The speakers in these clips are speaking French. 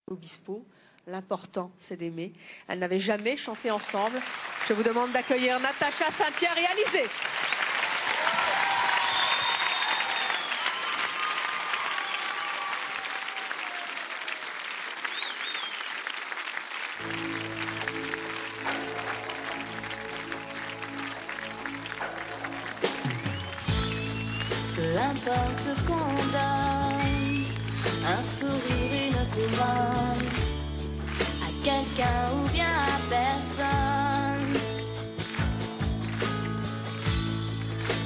Obispo. L'important, c'est d'aimer. Elles n'avaient jamais chanté ensemble. Je vous demande d'accueillir Natacha Saint-Pierre et Alizé. Peu importe ce qu'on donne, un sourire, une couronne, à quelqu'un ou bien à personne.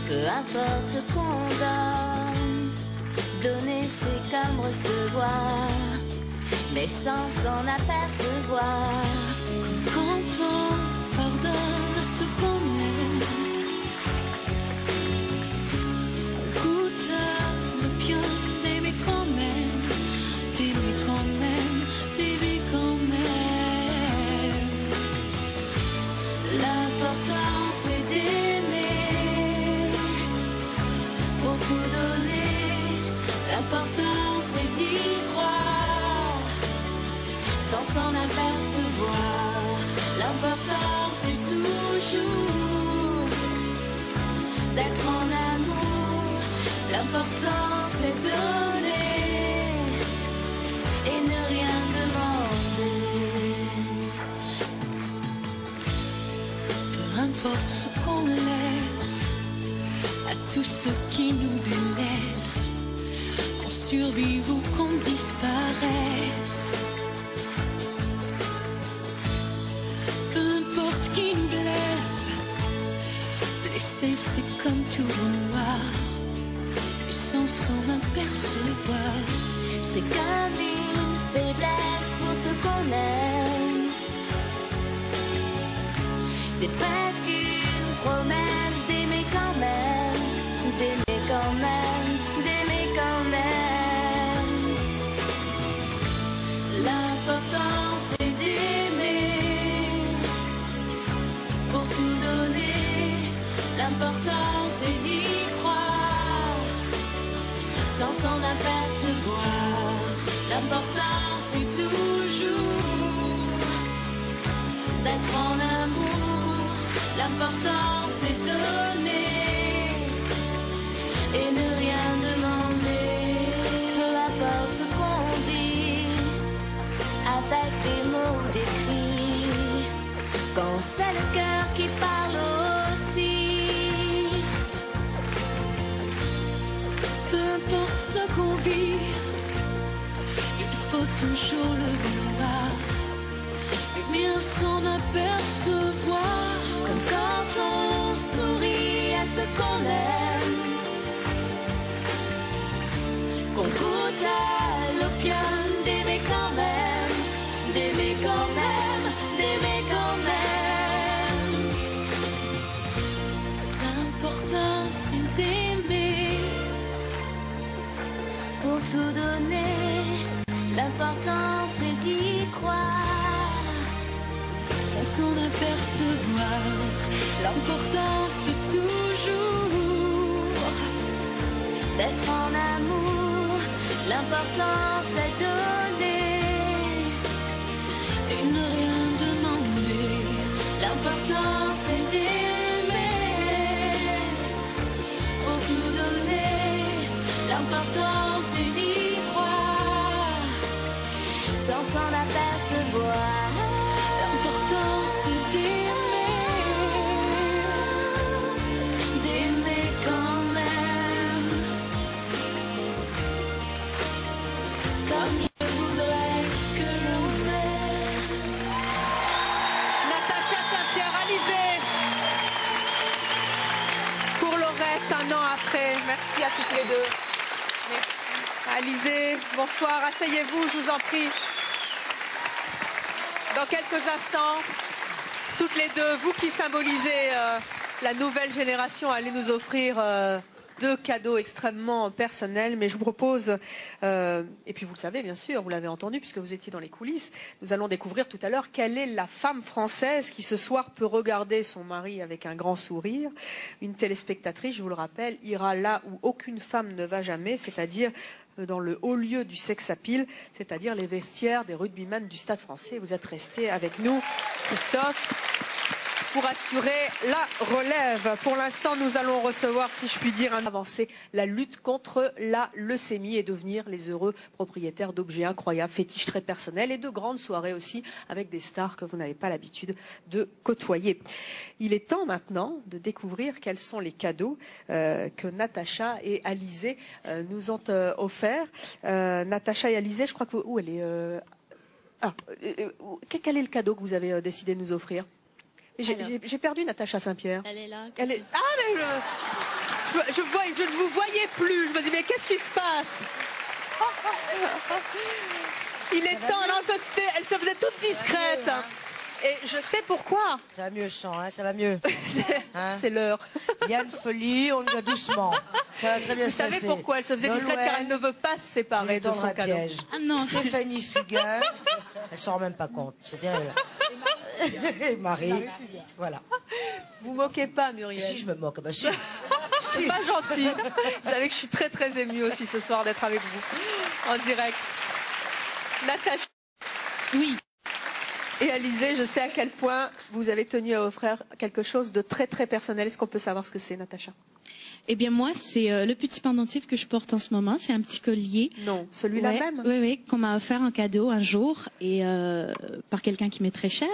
Peu importe ce qu'on donne, donner c'est comme recevoir, mais sans s'en apercevoir. Quand on pardonne ce qu'on aime, l'important c'est d'y croire, sans s'en apercevoir. L'important c'est toujours d'être en amour. L'important c'est donner et ne rien demander. Peu importe ce qu'on laisse à tous ceux qui nous délaissent, survive ou qu'on disparaisse. Peu importe qui nous blesse, blesser c'est comme tout vouloir, et sans s'en apercevoir. C'est comme une faiblesse pour ce qu'on aime. C'est presque une promesse d'aimer quand même, d'aimer quand même, d'aimer quand même. L'important c'est d'aimer pour tout donner. L'important c'est d'y croire sans s'en apercevoir. L'important c'est toujours d'être en amour. L'important c'est donner et ne rien demander. Peu importe ce qu'on dit avec des mots décrits, quand c'est le cœur qui parle aussi. Peu importe ce qu'on vit, il faut toujours le vouloir et bien s'en apercevoir. Comme quand on sourit à ce qu'on aime, qu'on goûte à l'opium d'aimer quand même, d'aimer quand même, d'aimer quand même. L'important c'est d'aimer pour tout donner. L'important c'est d'y croire sans s'en apercevoir. L'important c'est toujours d'être en amour. L'important c'est donner et ne rien demander. L'important c'est d'aimer pour tout donner. L'important c'est d'y croire sans s'en apercevoir. L'important c'est d'aimer quand même, comme je voudrais que l'on m'aime. Natacha Saint-Pierre, Alizé. Pour Laurette, un an après. Merci à toutes les deux. Merci. Alizé, bonsoir. Asseyez-vous, je vous en prie. Dans quelques instants, toutes les deux, vous qui symbolisez la nouvelle génération, allez nous offrir 2 cadeaux extrêmement personnels, mais je vous propose, et puis vous le savez bien sûr, vous l'avez entendu puisque vous étiez dans les coulisses, nous allons découvrir tout à l'heure quelle est la femme française qui ce soir peut regarder son mari avec un grand sourire. Une téléspectatrice, je vous le rappelle, ira là où aucune femme ne va jamais, c'est-à-dire dans le haut lieu du sex-appeal, c'est-à-dire les vestiaires des rugbyman du Stade français. Vous êtes resté avec nous, Christophe, pour assurer la relève. Pour l'instant, nous allons recevoir, si je puis dire, un avancé, la lutte contre la leucémie et devenir les heureux propriétaires d'objets incroyables, fétiches très personnels et de grandes soirées aussi avec des stars que vous n'avez pas l'habitude de côtoyer. Il est temps maintenant de découvrir quels sont les cadeaux que Natacha et Alizé nous ont offerts. Natacha et Alizé, je crois que où elle est quel est le cadeau que vous avez décidé de nous offrir? J'ai perdu Natacha Saint-Pierre. Elle est là. Elle est... Ah, mais je ne vous voyais plus. Je me dis, mais qu'est-ce qui se passe? Il est temps. Non, elle se faisait toute discrète. Mieux, hein. Et je sais pourquoi. Ça va mieux, je sens, hein, ça va mieux. C'est l'heure. Il y a une folie, on y va doucement. Ça va très bien Vous se passer. savez pourquoi elle se faisait discrète? Car elle ne veut pas se séparer de son cadeau. Piège. Ah non. Stéphanie Fugain, elle s'en rend même pas compte. C'est terrible. Et Marie, voilà. Vous moquez pas, Muriel? Si, je me moque. Bah, si. C'est pas gentil. Vous savez que je suis très très émue aussi ce soir d'être avec vous en direct. Natacha. Oui. Et Alizé, je sais à quel point vous avez tenu à offrir quelque chose de très très personnel. Est-ce qu'on peut savoir ce que c'est, Natacha? Eh bien moi, c'est le petit pendentif que je porte en ce moment. C'est un petit collier. Non, celui-là Ouais, même? Oui, qu'on m'a offert en cadeau un jour et par quelqu'un qui m'est très cher.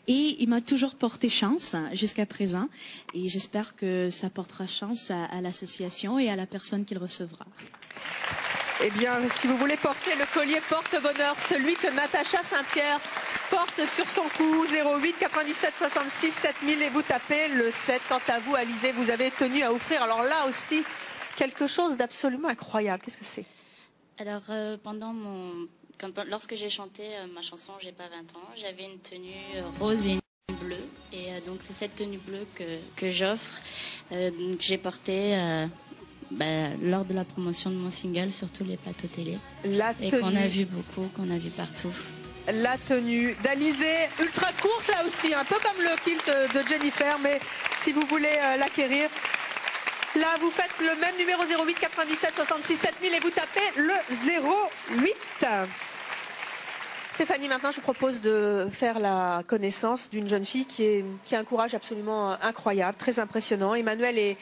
Et il m'a toujours porté chance jusqu'à présent. Et j'espère que ça portera chance à l'association et à la personne qui le recevra. Eh bien, si vous voulez porter le collier porte-bonheur, celui que Natacha Saint-Pierre porte sur son cou, 08 97 66 7000 et vous tapez le 7. Quant à vous, Alizé, vous avez tenu à offrir, alors là aussi, quelque chose d'absolument incroyable. Qu'est-ce que c'est? Alors, lorsque j'ai chanté ma chanson J'ai pas 20 ans, j'avais une tenue rose et une bleue. Et donc, c'est cette tenue bleue que j'offre, que j'ai portée lors de la promotion de mon single sur tous les plateaux télé. Et qu'on a vu beaucoup, qu'on a vu partout. La tenue d'Alizé, ultra courte là aussi, un peu comme le kilt de Jennifer, mais si vous voulez l'acquérir, là vous faites le même numéro 08 97 66 7000 et vous tapez le 08. Stéphanie, maintenant je vous propose de faire la connaissance d'une jeune fille qui a un courage absolument incroyable, très impressionnant. Emmanuelle est